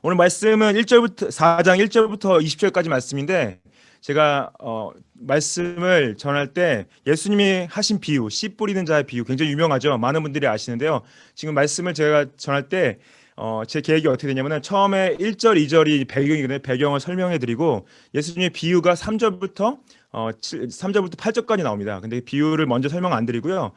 오늘 말씀은 1절부터 4장 1절부터 20절까지 말씀인데 제가 말씀을 전할 때 예수님이 하신 비유, 씨 뿌리는 자의 비유 굉장히 유명하죠. 많은 분들이 아시는데요. 지금 말씀을 제가 전할 때 제 계획이 어떻게 되냐면은 처음에 1절, 2절이 배경이거든요. 배경을 설명해 드리고 예수님의 비유가 3절부터 8절까지 나옵니다. 근데 비유를 먼저 설명 안 드리고요.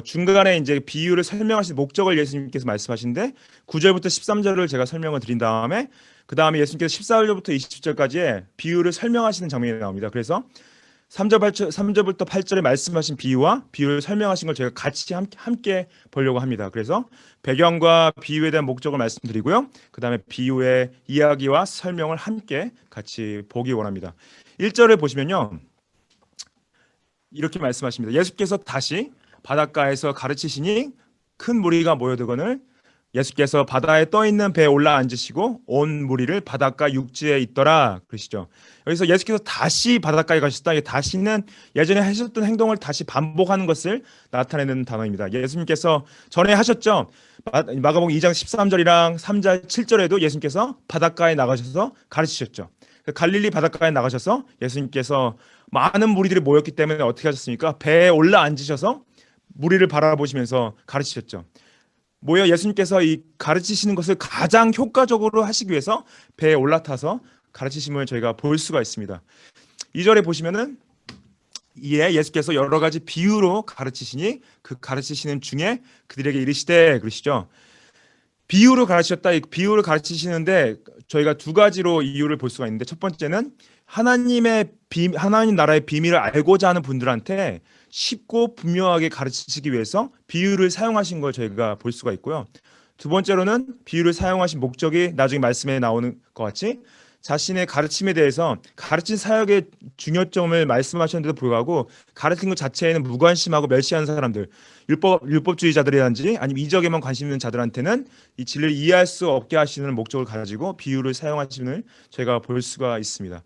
중간에 이제 비유를 설명하신 목적을 예수님께서 말씀하시는데 9절부터 13절을 제가 설명을 드린 다음에 그 다음에 예수님께서 14절부터 20절까지의 비유를 설명하시는 장면이 나옵니다. 그래서 3절부터 8절에 말씀하신 비유와 비유를 설명하신 걸 제가 같이 함께 보려고 합니다. 그래서 배경과 비유에 대한 목적을 말씀드리고요. 그 다음에 비유의 이야기와 설명을 함께 같이 보기 원합니다. 1절을 보시면요. 이렇게 말씀하십니다. 예수께서 다시 바닷가에서 가르치시니 큰 무리가 모여들거늘 예수께서 바다에 떠 있는 배에 올라 앉으시고 온 무리를 바닷가 육지에 있더라 그러시죠. 여기서 예수께서 다시 바닷가에 가셨다. 이 다시는 예전에 하셨던 행동을 다시 반복하는 것을 나타내는 단어입니다. 예수님께서 전에 하셨죠. 마가복음 2장 13절이랑 3절 7절에도 예수님께서 바닷가에 나가셔서 가르치셨죠. 갈릴리 바닷가에 나가셔서 예수님께서 많은 무리들이 모였기 때문에 어떻게 하셨습니까? 배에 올라 앉으셔서 무리를 바라보시면서 가르치셨죠. 뭐예요? 예수님께서 이 가르치시는 것을 가장 효과적으로 하시기 위해서 배에 올라타서 가르치심을 저희가 볼 수가 있습니다. 2절에 보시면은 이에 예수께서 여러 가지 비유로 가르치시니 그 가르치시는 중에 그들에게 이르시되 그러시죠. 비유로 가르치셨다. 이 비유를 가르치시는데 저희가 두 가지로 이유를 볼 수가 있는데 첫 번째는 하나님 나라의 비밀을 알고자 하는 분들한테 쉽고 분명하게 가르치시기 위해서 비유를 사용하신 걸 저희가 볼 수가 있고요. 두 번째로는 비유를 사용하신 목적이 나중에 말씀에 나오는 것 같이 자신의 가르침에 대해서 가르친 사역의 중요점을 말씀하셨는데도 불구하고 가르친 것 자체에는 무관심하고 멸시하는 사람들, 율법주의자들이란지 아니면 이적에만 관심 있는 자들한테는 이 진리를 이해할 수 없게 하시는 목적을 가지고 비유를 사용하시는 저희가 볼 수가 있습니다.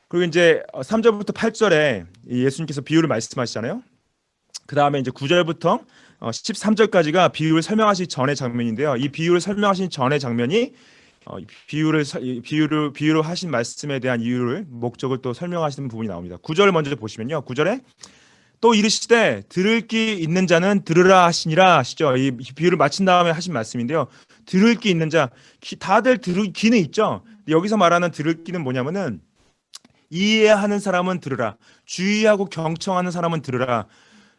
그리고 이제 3절부터 8절에 예수님께서 비유를 말씀하시잖아요. 그 다음에 이제 9절부터 13절까지가 비유를 설명하시기 전의 장면인데요. 이 비유를 설명하신 전의 장면이 비유를 하신 말씀에 대한 이유를 목적을 또 설명하시는 부분이 나옵니다. 9절을 먼저 보시면요. 9절에 또 이르시되 들을 귀 있는 자는 들으라 하시니라 하시죠. 이 비유를 마친 다음에 하신 말씀인데요. 들을 귀 있는 자, 다들 들을 귀는 있죠. 여기서 말하는 들을 귀는 뭐냐면은 이해하는 사람은 들으라. 주의하고 경청하는 사람은 들으라.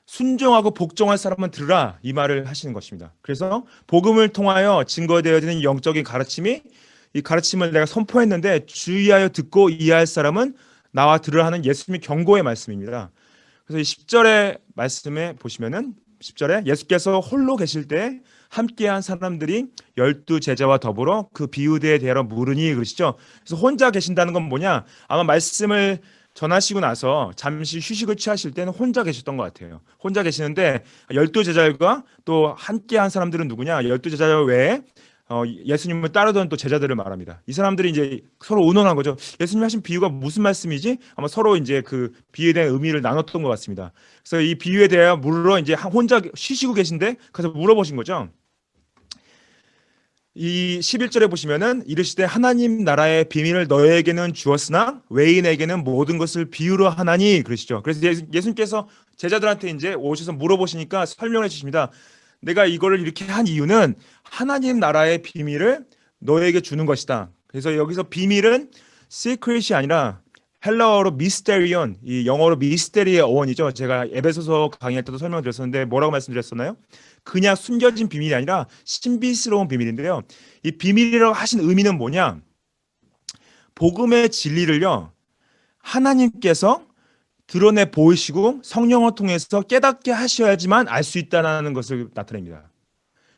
순종하고 복종할 사람은 들으라. 이 말을 하시는 것입니다. 그래서 복음을 통하여 증거되어지는 영적인 가르침이 이 가르침을 내가 선포했는데 주의하여 듣고 이해할 사람은 나와 들으라 하는 예수님의 경고의 말씀입니다. 그래서 이 10절의 말씀에 보시면은 10절에 예수께서 홀로 계실 때 함께한 사람들이 12제자와 더불어 그 비유대에 대하여 물으니 그러시죠. 그래서 혼자 계신다는 건 뭐냐? 아마 말씀을 전하시고 나서 잠시 휴식을 취하실 때는 혼자 계셨던 것 같아요. 혼자 계시는데 12제자들과 또 함께한 사람들은 누구냐? 12제자 외에 예수님을 따르던 또 제자들을 말합니다. 이 사람들이 이제 서로 의논한 거죠. 예수님 하신 비유가 무슨 말씀이지? 아마 서로 이제 그 비유에 대한 의미를 나눴던 것 같습니다. 그래서 이 비유에 대해 물어 이제 혼자 쉬시고 계신데 그래서 물어보신 거죠. 이 11절에 보시면은 이르시되 하나님 나라의 비밀을 너에게는 주었으나 외인에게는 모든 것을 비유로 하나니 그러시죠. 그래서 예수님께서 제자들한테 이제 오셔서 물어보시니까 설명해 주십니다. 내가 이거를 이렇게 한 이유는 하나님 나라의 비밀을 너에게 주는 것이다. 그래서 여기서 비밀은 secret이 아니라 헬라어로 미스테리온, 이 영어로 미스테리의 어원이죠. 제가 에베소서 강의할 때도 설명드렸었는데 뭐라고 말씀드렸었나요? 그냥 숨겨진 비밀이 아니라 신비스러운 비밀인데요. 이 비밀이라고 하신 의미는 뭐냐? 복음의 진리를요. 하나님께서 드러내 보이시고 성령을 통해서 깨닫게 하셔야지만 알 수 있다는 것을 나타냅니다.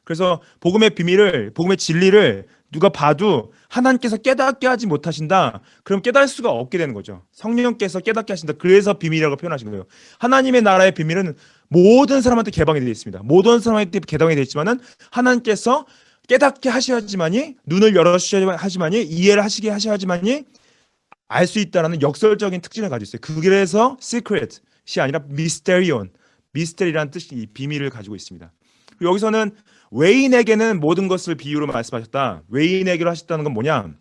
그래서 복음의 비밀을, 복음의 진리를 누가 봐도 하나님께서 깨닫게 하지 못하신다. 그럼 깨달을 수가 없게 되는 거죠. 성령께서 깨닫게 하신다. 그래서 비밀이라고 표현하신 거예요. 하나님의 나라의 비밀은 모든 사람한테 개방이 되어 있습니다. 모든 사람한테 개방이 되어 있지만은 하나님께서 깨닫게 하셔야지만이 눈을 열어주셔야지만이 이해를 하시게 하셔야지만이 알 수 있다는 역설적인 특징을 가지고 있어요. 그래서 secret이 아니라 mysterion, 미스테리라는 뜻이 비밀을 가지고 있습니다. 그리고 여기서는 외인에게는 모든 것을 비유로 말씀하셨다. 외인에게로 하셨다는 건 뭐냐?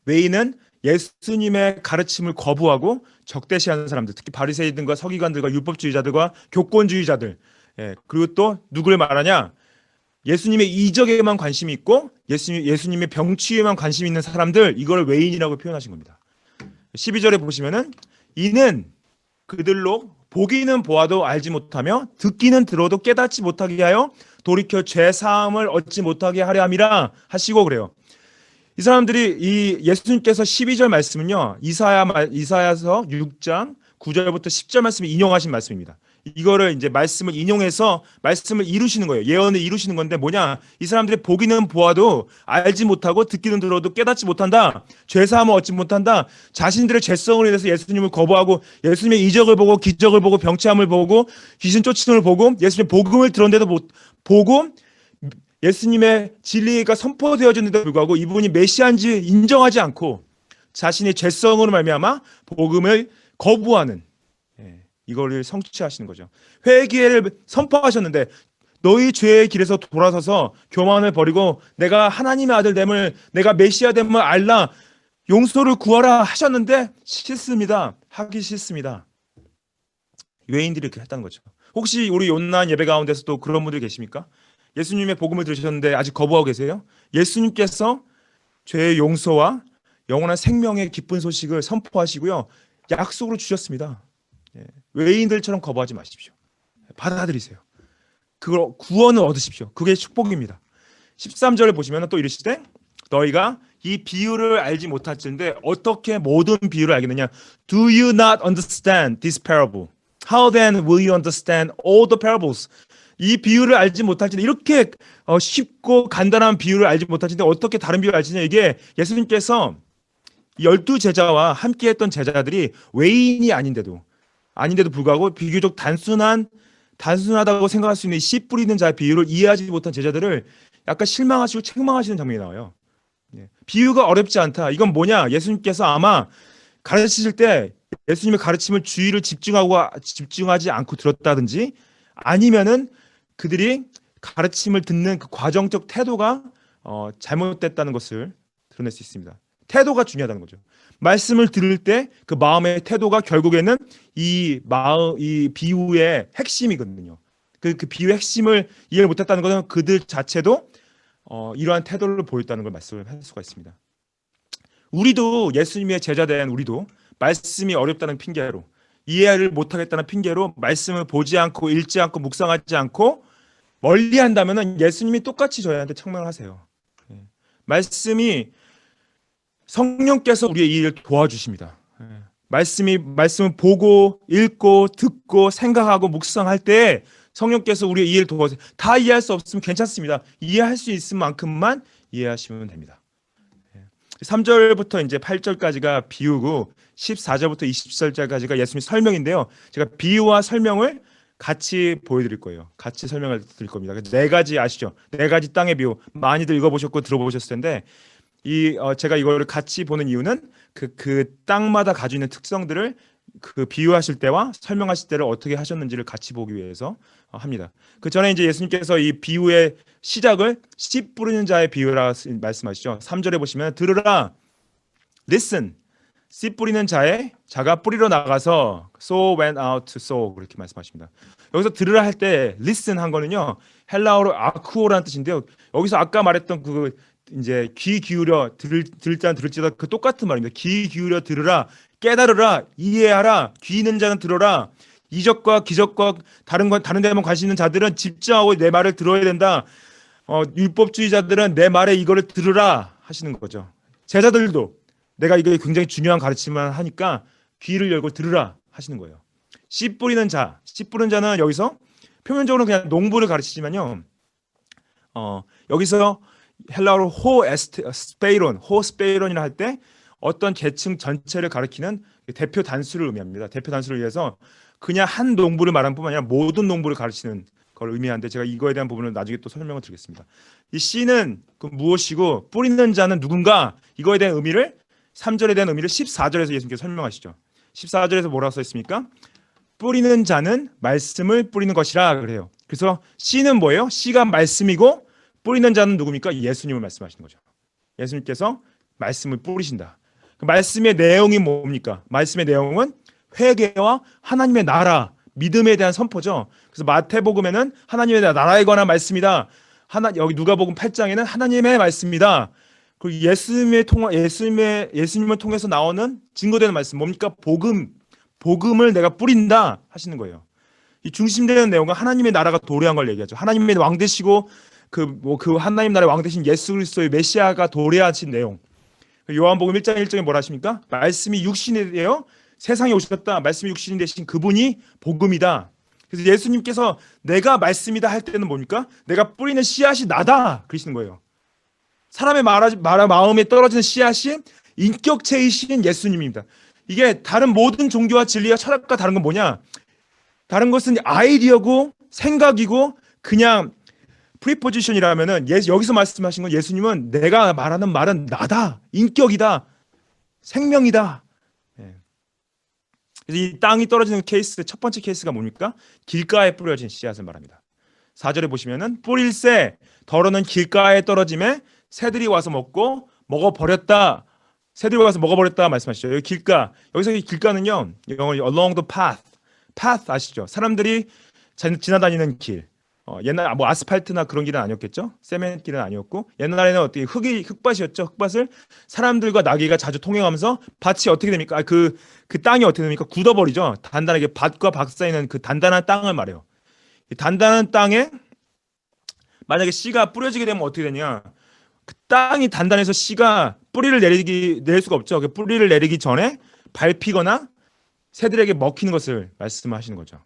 외인은 예수님의 가르침을 거부하고 적대시하는 사람들, 특히 바리새인들과 서기관들과 율법주의자들과 교권주의자들, 그리고 또 누구를 말하냐? 예수님의 이적에만 관심이 있고 예수님의 병치유에만 관심이 있는 사람들, 이걸 외인이라고 표현하신 겁니다. 12절에 보시면은 이는 그들로 보기는 보아도 알지 못하며 듣기는 들어도 깨닫지 못하게 하여 돌이켜 죄 사함을 얻지 못하게 하려 함이라 하시고 그래요. 이 사람들이 이 예수님께서 12절 말씀은요, 이사야서 6장 9절부터 10절 말씀을 인용하신 말씀입니다. 이거를 이제 말씀을 인용해서 말씀을 이루시는 거예요. 예언을 이루시는 건데 뭐냐? 이 사람들이 보기는 보아도 알지 못하고 듣기는 들어도 깨닫지 못한다. 죄 사함을 얻지 못한다. 자신들의 죄성을 인해서 예수님을 거부하고 예수님의 이적을 보고 기적을 보고 병치함을 보고 귀신 쫓음을 보고 예수님의 복음을 들었는데도 못 보고 예수님의 진리가 선포되어졌는데도 불구하고 이분이 메시아인지 인정하지 않고 자신의 죄성으로 말미암아 복음을 거부하는, 이거를 성취하시는 거죠. 회개를 선포하셨는데 너희 죄의 길에서 돌아서서 교만을 버리고 내가 하나님의 아들 됨을, 내가 메시아 됨을 알라, 용서를 구하라 하셨는데 싫습니다. 하기 싫습니다. 외인들이 그렇게 했다는 거죠. 혹시 우리 온라인 예배 가운데서도 그런 분들 계십니까? 예수님의 복음을 들으셨는데 아직 거부하고 계세요? 예수님께서 죄의 용서와 영원한 생명의 기쁜 소식을 선포하시고요, 약속으로 주셨습니다. 외인들처럼 거부하지 마십시오. 받아들이세요. 그걸 구원을 얻으십시오. 그게 축복입니다. 13절을 보시면 또 이르시되 너희가 이 비유를 알지 못할진데 어떻게 모든 비유를 알겠느냐? Do you not understand this parable? How then will you understand all the parables? 이 비유를 알지 못할진데, 이렇게 쉽고 간단한 비유를 알지 못할진데 어떻게 다른 비유를 알지냐? 이게 예수님께서 12제자와 함께했던 제자들이 외인이 아닌데도 불구하고 비교적 단순하다고 생각할 수 있는 씨 뿌리는 자의 비유를 이해하지 못한 제자들을 약간 실망하시고 책망하시는 장면이 나와요. 비유가 어렵지 않다. 이건 뭐냐? 예수님께서 아마 가르치실 때 예수님의 가르침을 주의를 집중하지 않고 들었다든지, 아니면은 그들이 가르침을 듣는 그 과정적 태도가 잘못됐다는 것을 드러낼 수 있습니다. 태도가 중요하다는 거죠. 말씀을 들을 때 그 마음의 태도가 결국에는 이 비유의 핵심이거든요. 그 비유의 핵심을 이해를 못했다는 것은 그들 자체도 이러한 태도를 보였다는 걸 말씀을 할 수가 있습니다. 우리도, 예수님의 제자된 우리도 말씀이 어렵다는 핑계로, 이해를 못하겠다는 핑계로 말씀을 보지 않고 읽지 않고 묵상하지 않고 멀리한다면 예수님이 똑같이 저희한테 책망을 하세요. 말씀을 성령께서 우리의 이 일을 도와주십니다. 말씀을 보고 읽고 듣고 생각하고 묵상할 때 성령께서 우리의 이해를 도와주세요. 다 이해할 수 없으면 괜찮습니다. 이해할 수 있을 만큼만 이해하시면 됩니다. 3절부터 이제 8절까지가 비유고 14절부터 20절까지가 예수님의 설명인데요. 제가 비유와 설명을 같이 보여드릴 거예요. 같이 설명을 드릴 겁니다. 네 가지 아시죠? 네 가지 땅의 비유, 많이들 읽어보셨고 들어보셨을 텐데, 제가 이거를 같이 보는 이유는 그 땅마다 가지고 있는 특성들을 그 비유하실 때와 설명하실 때를 어떻게 하셨는지를 같이 보기 위해서 합니다. 그 전에 이제 예수님께서 이 비유의 시작을 씨 뿌리는 자의 비유라 말씀하시죠. 3절에 보시면 들으라, listen, 씨 뿌리는 자가 뿌리러 나가서 sow went out to sow, 그렇게 말씀하십니다. 여기서 들으라 할 때 listen 한 거는요, 헬라어로 아쿠오라는 뜻인데요. 여기서 아까 말했던 그 이제 귀 기울여 들을 자는 들을지다, 그 똑같은 말입니다. 귀 기울여 들으라, 깨달으라, 이해하라, 귀 있는 자는 들어라. 이적과 기적과 다른 데만 관심 있는 자들은 집중하고 내 말을 들어야 된다. 율법주의자들은 내 말에 이거를 들으라 하시는 거죠. 제자들도 내가 이게 굉장히 중요한 가르침만 하니까 귀를 열고 들으라 하시는 거예요. 씨 뿌리는 자는 여기서 표면적으로 그냥 농부를 가르치지만요, 여기서 헬라어로 호스페이론이라 할 때 어떤 계층 전체를 가리키는 대표 단수를 의미합니다. 대표 단수를 위해서 그냥 한 농부를 말하는 뿐만 아니라 모든 농부를 가르치는 걸 의미하는데, 제가 이거에 대한 부분은 나중에 또 설명을 드리겠습니다. 이 씨는 그 무엇이고 뿌리는 자는 누군가, 이거에 대한 의미를, 3절에 대한 의미를 14절에서 예수님께서 설명하시죠. 14절에서 뭐라고 써 있습니까? 뿌리는 자는 말씀을 뿌리는 것이라 그래요. 그래서 씨는 뭐예요? 씨가 말씀이고 뿌리는 자는 누굽니까? 예수님을 말씀하시는 거죠. 예수님께서 말씀을 뿌리신다. 그 말씀의 내용이 뭡니까? 말씀의 내용은 회개와 하나님의 나라, 믿음에 대한 선포죠. 그래서 마태복음에는 하나님의 나라에 관한 말씀이다. 여기 누가복음 8장에는 하나님의 말씀이다. 그리고 예수님을 통해서 나오는 증거되는 말씀 뭡니까? 복음을 내가 뿌린다 하시는 거예요. 이 중심되는 내용은 하나님의 나라가 도래한 걸 얘기하죠. 하나님의 왕 되시고 그 하나님 나라의 왕 되신 예수 그리스도의 메시아가 도래하신 내용. 요한복음 1장 1절에 뭐라 하십니까? 말씀이 육신이 되어 세상에 오셨다. 말씀이 육신이 되신 그분이 복음이다. 그래서 예수님께서 내가 말씀이다 할 때는 뭡니까? 내가 뿌리는 씨앗이 나다 그러시는 거예요. 사람의 마음에 떨어지는 씨앗이 인격체이신 예수님입니다. 이게 다른 모든 종교와 진리와 철학과 다른 건 뭐냐? 다른 것은 아이디어고 생각이고 그냥 프리포지션이라면은 여기서 말씀하신 건 예수님은 내가 말하는 말은 나다, 인격이다, 생명이다. 그래서 이 땅이 떨어지는 케이스 첫 번째 케이스가 뭡니까? 길가에 뿌려진 씨앗을 말합니다. 4절에 보시면은 뿌릴새 덜어는 길가에 떨어짐에 새들이 와서 먹어버렸다. 새들이 와서 먹어버렸다 말씀하시죠. 여기 길가, 여기서 이 길가는요, 영어로 along the path 아시죠? 사람들이 지나다니는 길. 옛날 뭐 아스팔트나 그런 길은 아니었겠죠? 세멘 길은 아니었고 옛날에는 어떻게 흙밭이었죠? 흙밭을 사람들과 나귀가 자주 통행하면서 밭이 어떻게 됩니까? 그 땅이 어떻게 됩니까? 굳어버리죠. 단단하게 밭과 밭 사이는 그 단단한 땅을 말해요. 이 단단한 땅에 만약에 씨가 뿌려지게 되면 어떻게 되냐? 그 땅이 단단해서 씨가 뿌리를 낼 수가 없죠. 그 뿌리를 내리기 전에 밟히거나 새들에게 먹히는 것을 말씀하시는 거죠.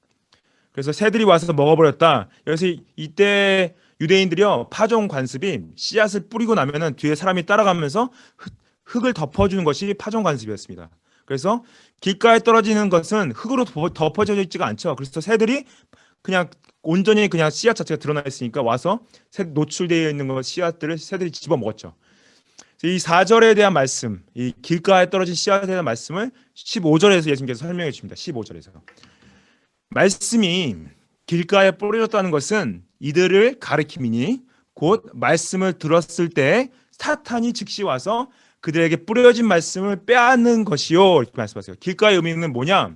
그래서 새들이 와서 먹어버렸다. 그래서 이때 유대인들이요 파종 관습이 씨앗을 뿌리고 나면은 뒤에 사람이 따라가면서 흙을 덮어주는 것이 파종 관습이었습니다. 그래서 길가에 떨어지는 것은 흙으로 덮어져 있지가 않죠. 그래서 새들이 그냥 온전히 그냥 씨앗 자체가 드러나 있으니까 와서 노출되어 있는 것 씨앗들을 새들이 집어 먹었죠. 이 4절에 대한 말씀, 이 길가에 떨어진 씨앗에 대한 말씀을 15절에서 예수님께서 설명해 주십니다. 15절에서. 말씀이 길가에 뿌려졌다는 것은 이들을 가리킴이니 곧 말씀을 들었을 때 사탄이 즉시 와서 그들에게 뿌려진 말씀을 빼앗는 것이요. 이렇게 말씀하세요. 길가의 의미는 뭐냐?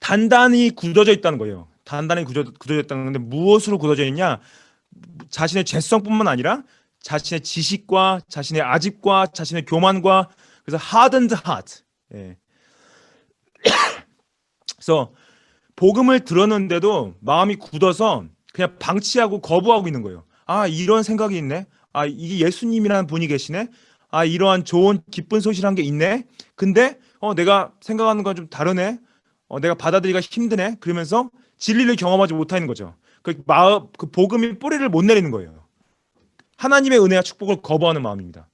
단단히 굳어져 있다는 거예요. 단단히 굳어져 있다는 건데 무엇으로 굳어져 있냐? 자신의 죄성뿐만 아니라 자신의 지식과 자신의 아집과 자신의 교만과 그래서 hardened heart. 예. 그래서 복음을 들었는데도 마음이 굳어서 그냥 방치하고 거부하고 있는 거예요. 아, 이런 생각이 있네. 아, 이게 예수님이라는 분이 계시네. 아, 이러한 좋은 기쁜 소식이란 게 있네. 근데 내가 생각하는 건 좀 다르네. 내가 받아들이기가 힘드네. 그러면서 진리를 경험하지 못하는 거죠. 그 복음이 뿌리를 못 내리는 거예요. 하나님의 은혜와 축복을 거부하는 마음입니다.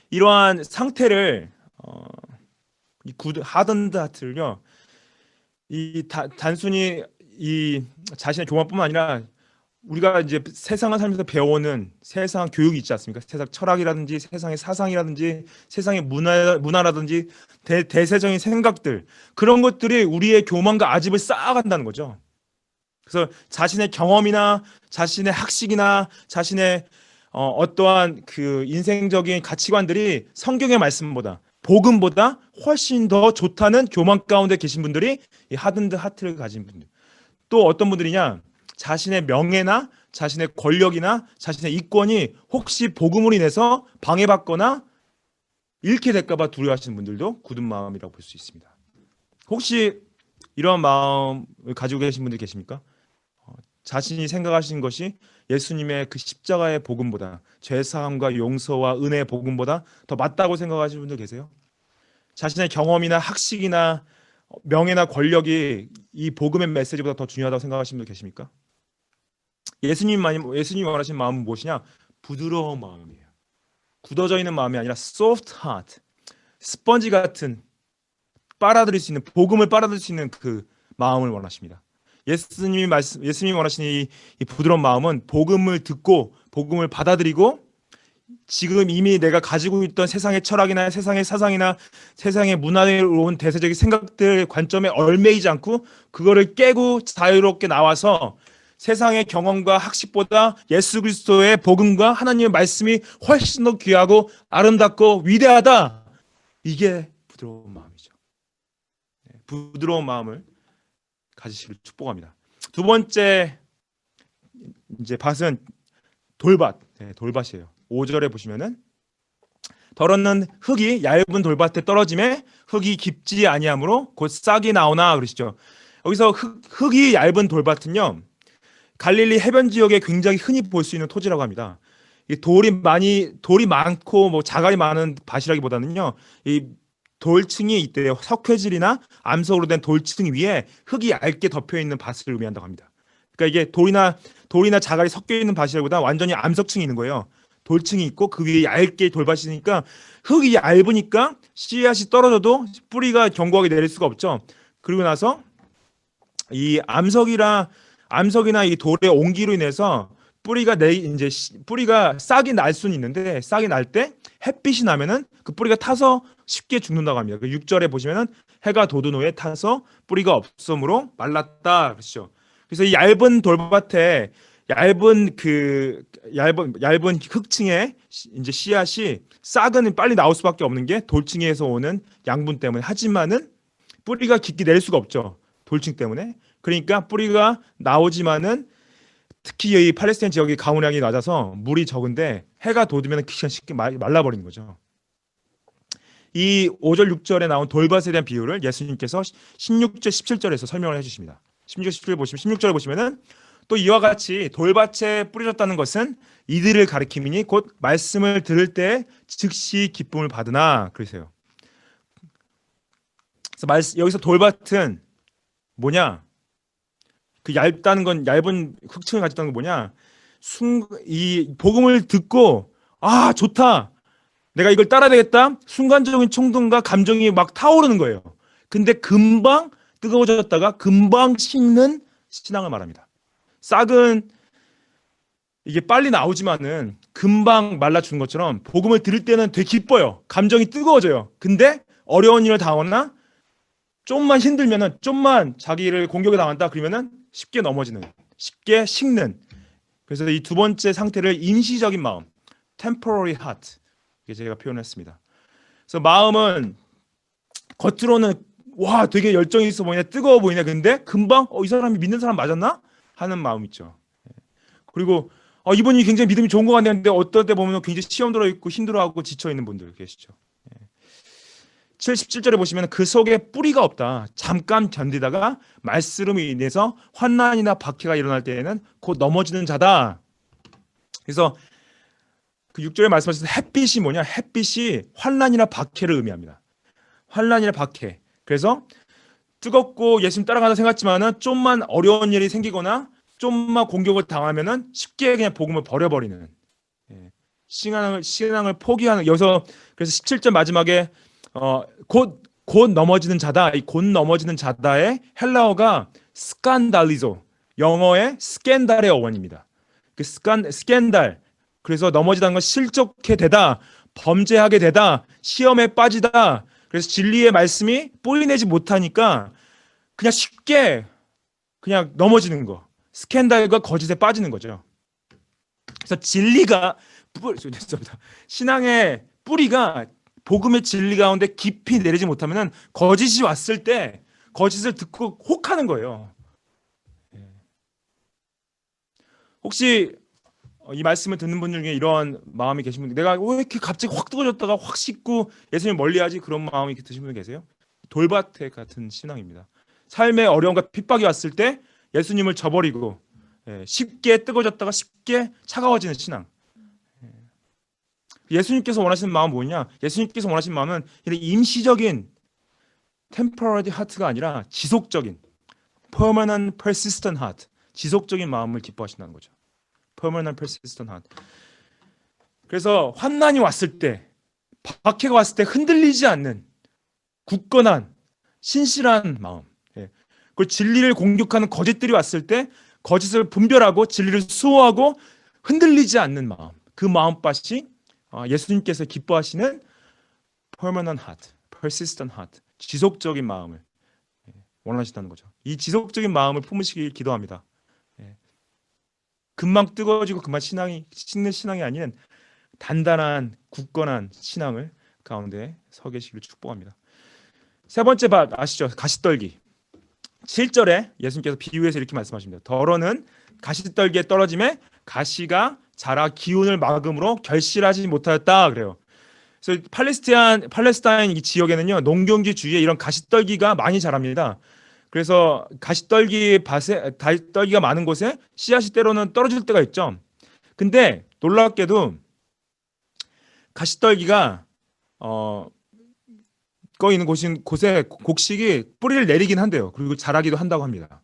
이러한 상태를 이 하던드 하트를요. 단순히 이 자신의 교만뿐만 아니라 우리가 이제 세상을 살면서 배워오는 세상 교육이 있지 않습니까? 세상 철학이라든지 세상의 사상이라든지 세상의 문화라든지 대세적인 생각들 그런 것들이 우리의 교만과 아집을 쌓아간다는 거죠. 그래서 자신의 경험이나 자신의 학식이나 자신의 어떠한 그 인생적인 가치관들이 성경의 말씀보다 복음보다 훨씬 더 좋다는 교만 가운데 계신 분들이 이 하든드 하트를 가진 분들. 또 어떤 분들이냐? 자신의 명예나 자신의 권력이나 자신의 이권이 혹시 복음으로 인해서 방해받거나 잃게 될까 봐 두려워하시는 분들도 굳은 마음이라고 볼 수 있습니다. 혹시 이런 마음을 가지고 계신 분들 계십니까? 자신이 생각하시는 것이 예수님의 그 십자가의 복음보다 죄사함과 용서와 은혜의 복음보다 더 맞다고 생각하시는 분들 계세요? 자신의 경험이나 학식이나 명예나 권력이 이 복음의 메시지보다 더 중요하다고 생각하시는 분들 계십니까? 예수님이 원하시는 마음은 무엇이냐? 부드러운 마음이에요. 굳어져 있는 마음이 아니라 soft heart, 스펀지 같은 빨아들일 수 있는 복음을 빨아들일 수 있는 그 마음을 원하십니다. 예수님이 원하시는 이 부드러운 마음은 복음을 듣고 복음을 받아들이고 지금 이미 내가 가지고 있던 세상의 철학이나 세상의 사상이나 세상의 문화로 온 대세적인 생각들 관점에 얽매이지 않고 그거를 깨고 자유롭게 나와서 세상의 경험과 학식보다 예수 그리스도의 복음과 하나님의 말씀이 훨씬 더 귀하고 아름답고 위대하다. 이게 부드러운 마음이죠. 부드러운 마음을 가지시길 축복합니다. 두 번째 이제 밭은 돌밭, 돌밭이에요. 5절에 보시면은 덜었는 흙이 얇은 돌밭에 떨어짐에 흙이 깊지 아니하므로 곧 싹이 나오나 그러시죠. 여기서 흙이 얇은 돌밭은요, 갈릴리 해변 지역에 굉장히 흔히 볼 수 있는 토지라고 합니다. 이 돌이 많고 뭐 자갈이 많은 밭이라기보다는요, 이 돌층이 있대요. 석회질이나 암석으로 된 돌층 위에 흙이 얇게 덮여 있는 밭을 의미한다고 합니다. 그러니까 이게 돌이나 자갈이 섞여 있는 밭이라기보다 완전히 암석층이 있는 거예요. 돌층이 있고 그 위에 얇게 돌밭이니까 흙이 얇으니까 씨앗이 떨어져도 뿌리가 견고하게 내릴 수가 없죠. 그리고 나서 이 암석이나 이 돌의 온기로 인해서 뿌리가 싹이 날 수는 있는데 싹이 날 때 햇빛이 나면은 그 뿌리가 타서 쉽게 죽는다고 합니다. 6절에 보시면은 해가 돋은 후에 타서 뿌리가 없으므로 말랐다 그렇죠. 그래서 이 얇은 돌밭에 얇은 흙층에 이제 씨앗이 싹은 빨리 나올 수밖에 없는 게 돌층에서 오는 양분 때문에. 하지만은 뿌리가 깊게 내릴 수가 없죠. 돌층 때문에. 그러니까 뿌리가 나오지만은 특히 이 팔레스타인 지역이 가물량이 낮아서 물이 적은데 해가 돋으면 그냥 쉽게 말라버리는 거죠. 이 5절 6절에 나온 돌밭에 대한 비유를 예수님께서 16절 17절에서 설명을 해주십니다. 16절 16절에 보시면은 또 이와 같이 돌밭에 뿌려졌다는 것은 이들을 가리킴이니 곧 말씀을 들을 때 즉시 기쁨을 받으나 그러세요. 그래서 여기서 돌밭은 뭐냐? 그 얇다는 건 얇은 흙층을 가졌다는 건 뭐냐? 이 복음을 듣고 아 좋다. 내가 이걸 따라야 되겠다. 순간적인衝動과 감정이 막 타오르는 거예요. 근데 금방 뜨거워졌다가 금방 식는 신앙을 말합니다. 싹은 이게 빨리 나오지만은 금방 말라 죽는 것처럼 복음을 들을 때는 되게 기뻐요. 감정이 뜨거워져요. 근데 어려운 일을 당하거나 좀만 힘들면은 좀만 자기를 공격에 당한다 그러면은 쉽게 넘어지는, 쉽게 식는. 그래서 이 두 번째 상태를 임시적인 마음, temporary heart 이게 제가 표현했습니다. 그래서 마음은 겉으로는 와 되게 열정이 있어 보이네, 뜨거워 보이네. 근데 금방 이 사람이 믿는 사람 맞았나 하는 마음 있죠. 그리고 이분이 굉장히 믿음이 좋은 것 같는데 어떨 때 보면 굉장히 시험 들어 있고 힘들어하고 지쳐 있는 분들 계시죠. 17절에 보시면 그 속에 뿌리가 없다. 잠깐 견디다가 말씀으로 인해서 환난이나 박해가 일어날 때에는 곧 넘어지는 자다. 그래서 그 6절에 말씀하신 햇빛이 뭐냐? 햇빛이 환난이나 박해를 의미합니다. 환난이나 박해. 그래서 뜨겁고 예수님 따라가다 생각했지만은 좀만 어려운 일이 생기거나 좀만 공격을 당하면은 쉽게 그냥 복음을 버려버리는, 신앙을 포기하는. 여기서 그래서 17절 마지막에 곧 넘어지는 자다. 이 곧 넘어지는 자다의 헬라어가 스칸달리조, 영어의 스캔달의 어원입니다. 그 스캔달. 그래서 넘어지다는 건 실족해 되다, 범죄하게 되다, 시험에 빠지다. 그래서 진리의 말씀이 뿌리내지 못하니까 그냥 쉽게 그냥 넘어지는 거. 스캔들과 거짓에 빠지는 거죠. 그래서 신앙의 뿌리가 복음의 진리 가운데 깊이 내리지 못하면 거짓이 왔을 때 거짓을 듣고 혹하는 거예요. 혹시 이 말씀을 듣는 분들 중에 이런 마음이 계신 분들, 내가 왜 이렇게 갑자기 확 뜨거워졌다가 확 식고 예수님 멀리하지, 그런 마음이 드신 분 계세요? 돌밭에 같은 신앙입니다. 삶의 어려움과 핍박이 왔을 때 예수님을 저버리고 쉽게 뜨거워졌다가 쉽게 차가워지는 신앙. 예수님께서 원하시는 마음은 뭐냐? 예수님께서 원하시는 마음은 임시적인 temporary heart가 아니라 지속적인 permanent persistent heart, 지속적인 마음을 기뻐하신다는 거죠. permanent persistent heart. 그래서 환난이 왔을 때, 박해가 왔을 때 흔들리지 않는 굳건한 신실한 마음. 그 진리를 공격하는 거짓들이 왔을 때 거짓을 분별하고 진리를 수호하고 흔들리지 않는 마음. 그 마음밭이 예수님께서 기뻐하시는 permanent heart, persistent heart, 지속적인 마음을 원하신다는 거죠. 이 지속적인 마음을 품으시길 기도합니다. 예. 금방 뜨거워지고 금방 식는 신앙이 아닌 단단한 굳건한 신앙을 가운데 서 계시기를 축복합니다. 세 번째 밭 아시죠? 가시떨기. 7절에 예수님께서 비유해서 이렇게 말씀하십니다. 더러는 가시떨기에 떨어짐에 가시가 자라 기운을 막음으로 결실하지 못하였다 그래요. 그래서 팔레스타인 이 지역에는요 농경지 주위에 이런 가시떨기가 많이 자랍니다. 그래서 가시떨기가 많은 곳에 씨앗이 때로는 떨어질 때가 있죠. 근데 놀랍게도 가시떨기가 꺼 있는 곳에 곡식이 뿌리를 내리긴 한대요. 그리고 자라기도 한다고 합니다.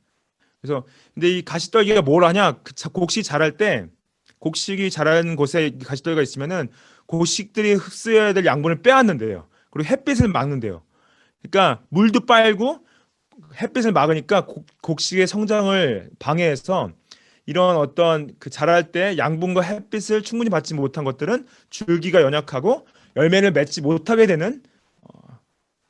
그래서 근데 이 가시떨기가 뭘 하냐? 곡식이 자랄 때 곡식이 자라는 곳에 가시떨기가 있으면은 곡식들이 흡수해야 될 양분을 빼앗는데요. 그리고 햇빛을 막는데요. 그러니까 물도 빨고 햇빛을 막으니까 곡식의 성장을 방해해서 이런 어떤 그 자랄 때 양분과 햇빛을 충분히 받지 못한 것들은 줄기가 연약하고 열매를 맺지 못하게 되는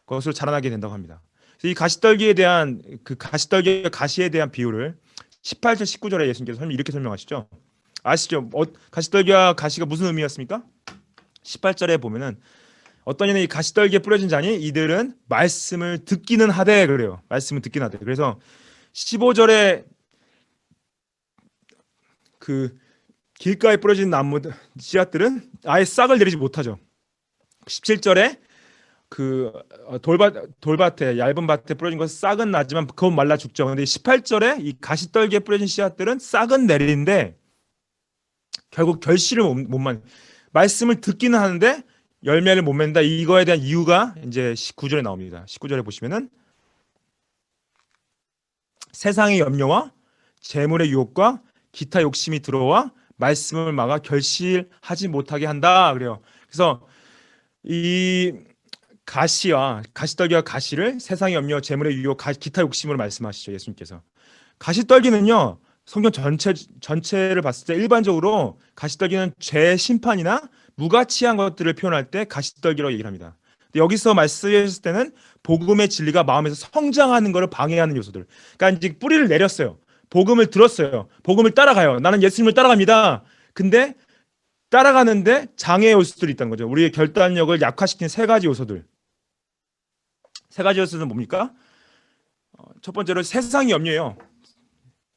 것으로 자라나게 된다고 합니다. 그래서 이 가시떨기에 대한 가시떨기와 가시에 대한 비유를 18절 19절에 예수님께서 이렇게 설명하시죠. 아시죠? 가시떨기와 가시가 무슨 의미였습니까? 18절에 보면은 어떤 이는 이 가시떨기에 뿌려진 자니 이들은 말씀을 듣기는 하되 그래요. 말씀을 듣기는 하되. 그래서 15절에 그 길가에 뿌려진 나무 씨앗들은 아예 싹을 내리지 못하죠. 17절에 그 돌밭에 얇은 밭에 뿌려진 것은 싹은 나지만 그건 말라 죽죠. 근데 18절에 이 가시떨기에 뿌려진 씨앗들은 싹은 내리는데 결국 결실을 못 말씀을 듣기는 하는데 열매를 못 맺는다. 이거에 대한 이유가 이제 19절에 나옵니다. 19절에 보시면은 세상의 염려와 재물의 유혹과 기타 욕심이 들어와 말씀을 막아 결실하지 못하게 한다. 그래요. 그래서 이 가시떨기와 가시를 세상의 염려, 재물의 유혹, 기타 욕심으로 말씀하시죠. 예수님께서. 가시떨기는요. 성경 전체를 봤을 때 일반적으로 가시떨기는 죄 심판이나 무가치한 것들을 표현할 때 가시떨기라고 얘기를 합니다. 근데 여기서 말씀하셨을 때는 복음의 진리가 마음에서 성장하는 것을 방해하는 요소들. 그러니까 이제 뿌리를 내렸어요. 복음을 들었어요. 복음을 따라가요. 나는 예수님을 따라갑니다. 근데 따라가는데 장애 요소들이 있다는 거죠. 우리의 결단력을 약화시키는 세 가지 요소들. 세 가지 요소는 뭡니까? 첫 번째로 세상의 염려예요.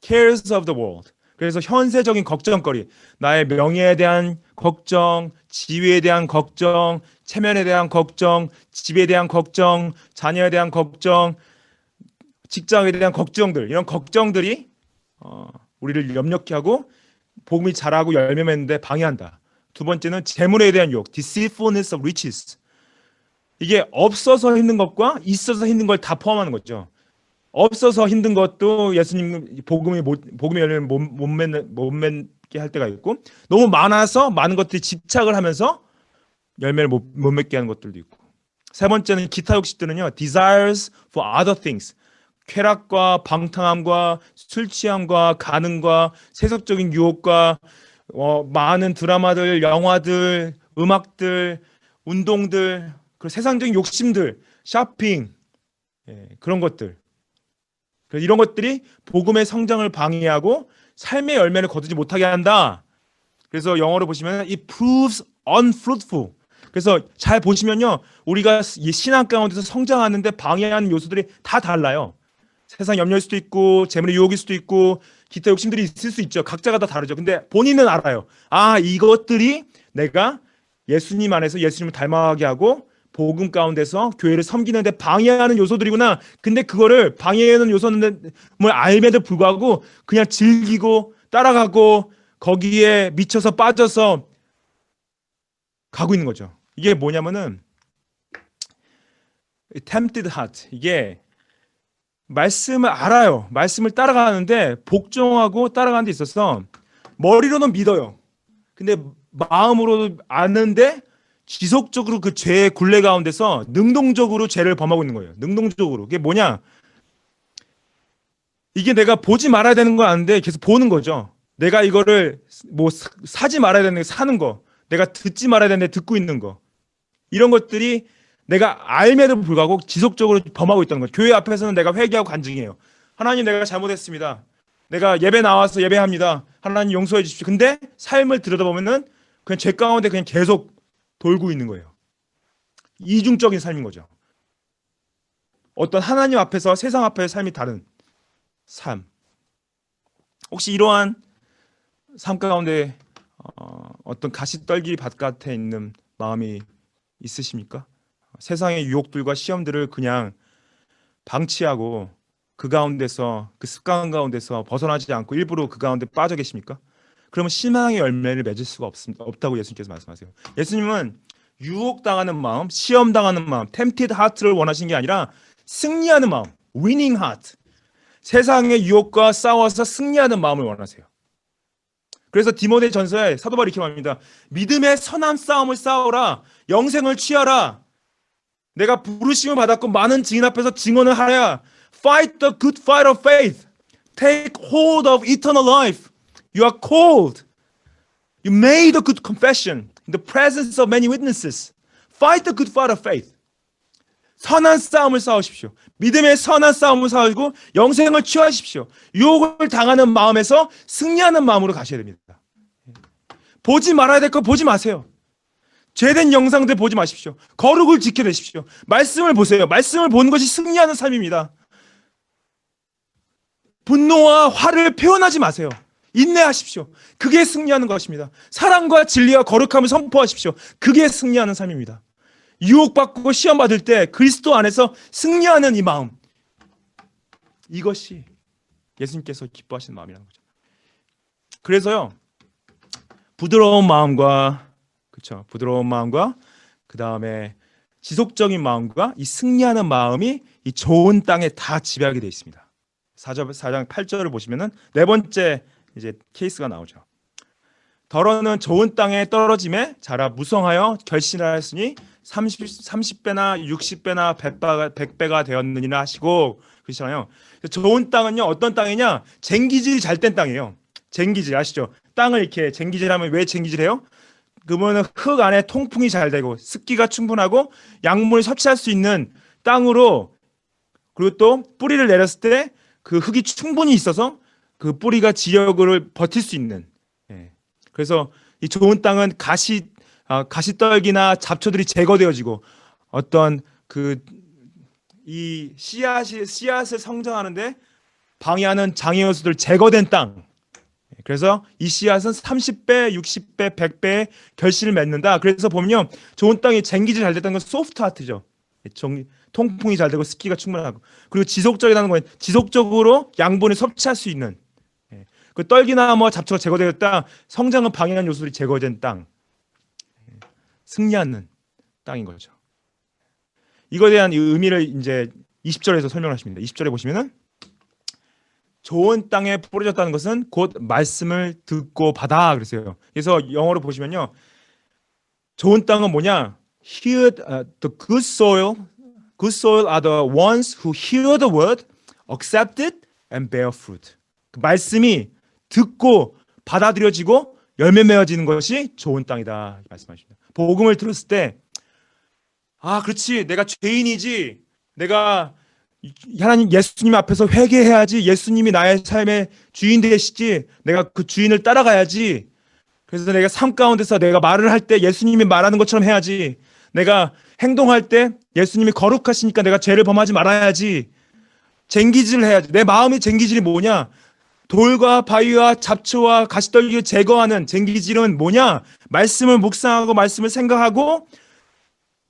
cares of the world. 그래서 현세적인 걱정거리, 나의 명예에 대한 걱정, 지위에 대한 걱정, 체면에 대한 걱정, 집에 대한 걱정, 자녀에 대한 걱정, 직장에 대한 걱정들, 이런 걱정들이 우리를 염려케 하고 복음이 자라고 열매 맺는데 방해한다. 두 번째는 재물에 대한 유혹, deceitfulness of riches. 이게 없어서 힘든 것과 있어서 힘든 걸 다 포함하는 거죠. 없어서 힘든 것도 예수님 복음의 열매를 못 맺게 할 때가 있고, 너무 많아서 많은 것들이 집착을 하면서 열매를 못 맺게 하는 것들도 있고. 세 번째는 기타 욕심들은요, desires for other things. 쾌락과 방탕함과 술 취함과 가능과 세속적인 유혹과 많은 드라마들, 영화들, 음악들, 운동들, 그리고 세상적인 욕심들, 쇼핑, 그런 것들. 이런 것들이 복음의 성장을 방해하고 삶의 열매를 거두지 못하게 한다. 그래서 영어로 보시면 it proves unfruitful. 그래서 잘 보시면요, 우리가 신앙 가운데서 성장하는데 방해하는 요소들이 다 달라요. 세상 염려일 수도 있고 재물의 유혹일 수도 있고 기타 욕심들이 있을 수 있죠. 각자가 다 다르죠. 근데 본인은 알아요. 이것들이 내가 예수님 안에서 예수님을 닮아가게 하고 복음 가운데서 교회를 섬기는데 방해하는 요소들이구나. 근데 그거를 방해하는 요소는 알매도 불구하고 그냥 즐기고 따라가고 거기에 미쳐서 빠져서 가고 있는 거죠. 이게 뭐냐면은 tempted heart. 이게 말씀을 알아요. 말씀을 따라가는데 복종하고 따라가는 데 있어서 머리로는 믿어요. 근데 마음으로 아는데 지속적으로 그 죄의 굴레 가운데서 능동적으로 죄를 범하고 있는 거예요. 능동적으로. 그게 뭐냐? 이게 내가 보지 말아야 되는 거 아는데 계속 보는 거죠. 내가 이거를 뭐 사지 말아야 되는 게 사는 거. 내가 듣지 말아야 되는데 듣고 있는 거. 이런 것들이 내가 알매도 불구하고 지속적으로 범하고 있다는 거예요. 교회 앞에서는 내가 회개하고 간증해요. 하나님 내가 잘못했습니다. 내가 예배 나와서 예배합니다. 하나님 용서해 주십시오. 근데 삶을 들여다보면은 그냥 죄 가운데 그냥 계속 돌고 있는 거예요. 이중적인 삶인 거죠. 어떤 하나님 앞에서 세상 앞에서 삶이 다른 삶. 혹시 이러한 삶 가운데 어떤 가시떨기 바깥에 있는 마음이 있으십니까? 세상의 유혹들과 시험들을 그냥 방치하고 그 가운데서 그 습관 가운데서 벗어나지 않고 일부러 그 가운데 빠져 계십니까? 그러면 신앙의 열매를 맺을 수가 없다고 예수님께서 말씀하세요. 예수님은 유혹당하는 마음, 시험당하는 마음, tempted heart를 원하신 게 아니라 승리하는 마음, winning heart. 세상의 유혹과 싸워서 승리하는 마음을 원하세요. 그래서 디모데 전서에 사도 바울이 이렇게 말합니다. 믿음의 선한 싸움을 싸우라. 영생을 취하라. 내가 부르심을 받았고 많은 증인 앞에서 증언을 하라. Fight the good fight of faith. Take hold of eternal life. You are called. You made a good confession in the presence of many witnesses. Fight the good fight of faith. 선한 싸움을 싸우십시오. 믿음의 선한 싸움을 싸우고 영생을 취하십시오. 유혹을 당하는 마음에서 승리하는 마음으로 가셔야 됩니다. 보지 말아야 될 거 보지 마세요. 죄된 영상들 보지 마십시오. 거룩을 지켜내십시오. 말씀을 보세요. 말씀을 보는 것이 승리하는 삶입니다. 분노와 화를 표현하지 마세요. 인내하십시오. 그게 승리하는 것입니다. 사랑과 진리와 거룩함을 선포하십시오. 그게 승리하는 삶입니다. 유혹받고 시험받을 때 그리스도 안에서 승리하는 이 마음, 이것이 예수님께서 기뻐하시는 마음이라는 거죠. 그래서요, 부드러운 마음과 부드러운 마음과 그 다음에 지속적인 마음과 이 승리하는 마음이 이 좋은 땅에 다 지배하게 되어 있습니다. 4장 8절을 보시면은 네 번째 이제 케이스가 나오죠. 더러는 좋은 땅에 떨어짐에 자라 무성하여 결실하였으니 30배나 60배나 100배가 되었느니라 하시고 그러시잖아요. 좋은 땅은요 어떤 땅이냐? 쟁기질이 잘 된 땅이에요. 쟁기질 아시죠? 땅을 이렇게 쟁기질하면 왜 쟁기질해요? 그러면 흙 안에 통풍이 잘 되고 습기가 충분하고 약물을 섭취할 수 있는 땅으로, 그리고 또 뿌리를 내렸을 때 그 흙이 충분히 있어서 그 뿌리가 지역을 버틸 수 있는. 그래서 이 좋은 땅은 가시떨기나 잡초들이 제거되어지고 어떤 이 씨앗을 성장하는데 방해하는 장애 요소들 제거된 땅. 그래서 이 씨앗은 30배, 60배, 100배의 결실을 맺는다. 그래서 보면요, 좋은 땅이 쟁기질 잘 됐다는 건 소프트 하트죠. 통풍이 잘 되고 습기가 충분하고, 그리고 지속적이라는 건 지속적으로 양분을 섭취할 수 있는, 그 떨기나 뭐 잡초가 제거되었다. 성장을 방해하는 요소들이 제거된 땅, 승리하는 땅인 거죠. 이거에 대한 의미를 이제 20절에서 설명하십니다. 20절에 보시면은 좋은 땅에 뿌려졌다는 것은 곧 말씀을 듣고 받아 그랬어요. 그래서 영어로 보시면요, 좋은 땅은 뭐냐? Hear the good soil. Good soil are the ones who hear the word, accept it, and bear fruit. 그 말씀이 듣고 받아들여지고 열매 맺어지는 것이 좋은 땅이다 말씀하십니다. 복음을 들었을 때, 아, 그렇지, 내가 죄인이지, 내가 하나님 예수님 앞에서 회개해야지, 예수님이 나의 삶의 주인 되시지, 내가 그 주인을 따라가야지. 그래서 내가 삶 가운데서 내가 말을 할 때 예수님이 말하는 것처럼 해야지, 내가 행동할 때 예수님이 거룩하시니까 내가 죄를 범하지 말아야지, 쟁기질을 해야지. 내 마음의 쟁기질이 뭐냐? 돌과 바위와 잡초와 가시떨기를 제거하는 쟁기질은 뭐냐? 말씀을 묵상하고 말씀을 생각하고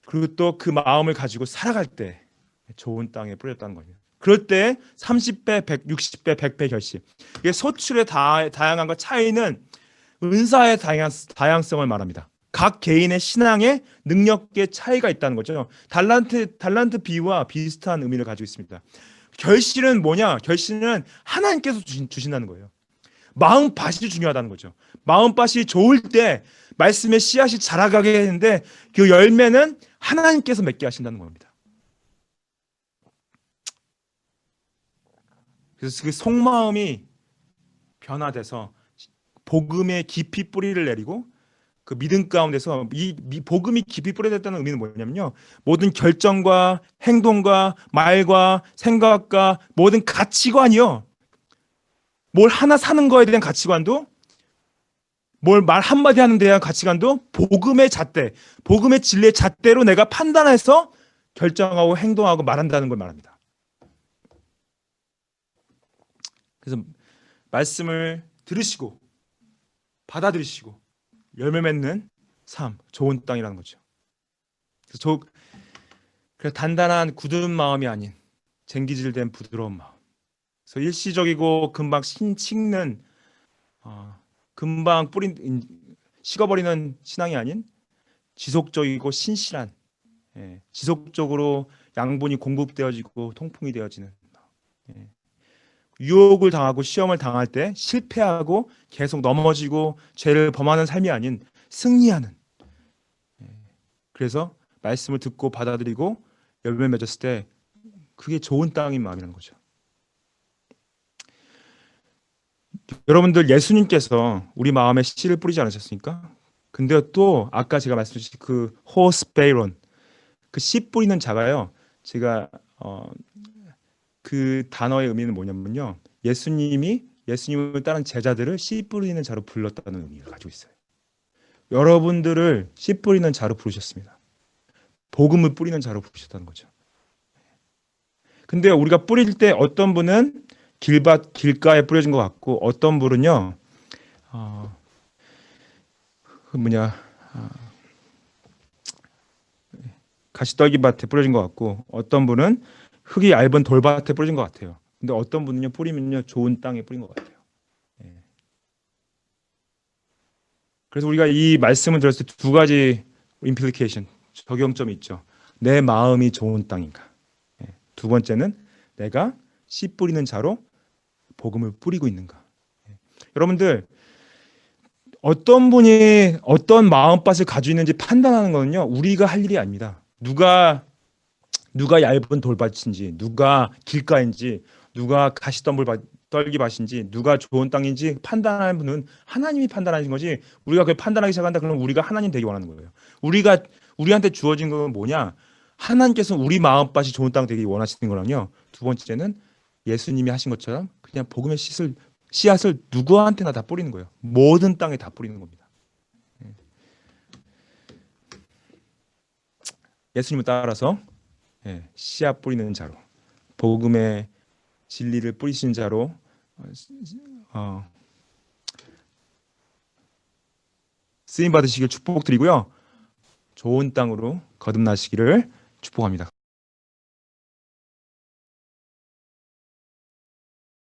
그리고 또 그 마음을 가지고 살아갈 때 좋은 땅에 뿌렸다는 거예요. 그럴 때 30배, 160배, 100배 결실. 이게 소출의 다양함과 차이는 은사의 다양성을 말합니다. 각 개인의 신앙의 능력의 차이가 있다는 거죠. 달란트 비유와 비슷한 의미를 가지고 있습니다. 결실은 뭐냐? 결실은 하나님께서 주신다는 거예요. 마음밭이 중요하다는 거죠. 마음밭이 좋을 때 말씀의 씨앗이 자라가게 했는데 그 열매는 하나님께서 맺게 하신다는 겁니다. 그래서 그 속마음이 변화돼서 복음의 깊이 뿌리를 내리고 그 믿음 가운데서 복음이 깊이 뿌려졌다는 의미는 뭐냐면요. 모든 결정과 행동과 말과 생각과 모든 가치관이요. 뭘 하나 사는 거에 대한 가치관도 뭘 말 한마디 하는 데 대한 가치관도 복음의 잣대, 복음의 진리의 잣대로 내가 판단해서 결정하고 행동하고 말한다는 걸 말합니다. 그래서 말씀을 들으시고 받아들이시고 열매 맺는 삶, 좋은 땅이라는 거죠. 그래서 단단한 굳은 마음이 아닌 쟁기질된 부드러운 마음. 그래서 일시적이고 금방 식는 금방 식어버리는 신앙이 아닌 지속적이고 신실한, 지속적으로 양분이 공급되어지고 통풍이 되어지는, 유혹을 당하고 시험을 당할 때 실패하고 계속 넘어지고 죄를 범하는 삶이 아닌 승리하는. 그래서 말씀을 듣고 받아들이고 열매 맺었을 때 그게 좋은 땅인 마음이라는 거죠. 여러분들 예수님께서 우리 마음에 씨를 뿌리지 않으셨습니까? 근데 또 아까 제가 말씀드린 그 호스페이론, 그 씨 뿌리는 자가요. 제가 그 단어의 의미는 뭐냐면요. 예수님을 따른 제자들을 씨 뿌리는 자로 불렀다는 의미를 가지고 있어요. 여러분들을 씨 뿌리는 자로 부르셨습니다. 복음을 뿌리는 자로 부르셨다는 거죠. 근데 우리가 뿌릴 때 어떤 분은 길가에 뿌려진 것 같고 어떤 분은요, 가시떨기밭에 뿌려진 것 같고 어떤 분은 흙이 얇은 돌밭에 뿌려진 것 같아요. 근데 어떤 분은요 뿌리면요 좋은 땅에 뿌린 것 같아요. 그래서 우리가 이 말씀을 들었을 때 두 가지 임플리케이션, 적용점이 있죠. 내 마음이 좋은 땅인가. 두 번째는 내가 씨 뿌리는 자로 복음을 뿌리고 있는가. 여러분들 어떤 분이 어떤 마음밭을 가지고 있는지 판단하는 거는요 우리가 할 일이 아닙니다. 누가 얇은 돌밭인지, 누가 길가인지, 누가 떨기밭인지, 누가 좋은 땅인지 판단하는 분은 하나님이 판단하신 거지. 우리가 그걸 판단하기 시작한다 그러면 우리가 하나님 되기 원하는 거예요. 우리한테 주어진 건 뭐냐? 하나님께서 우리 마음밭이 좋은 땅 되기 원하시는 거랑요. 두 번째는 예수님이 하신 것처럼 그냥 복음의 씨앗을 누구한테나 다 뿌리는 거예요. 모든 땅에 다 뿌리는 겁니다. 예수님을 따라서 씨앗 뿌리는 자로, 복음의 진리를 뿌리신 자로 쓰임 받으시길 축복드리고요. 좋은 땅으로 거듭나시기를 축복합니다.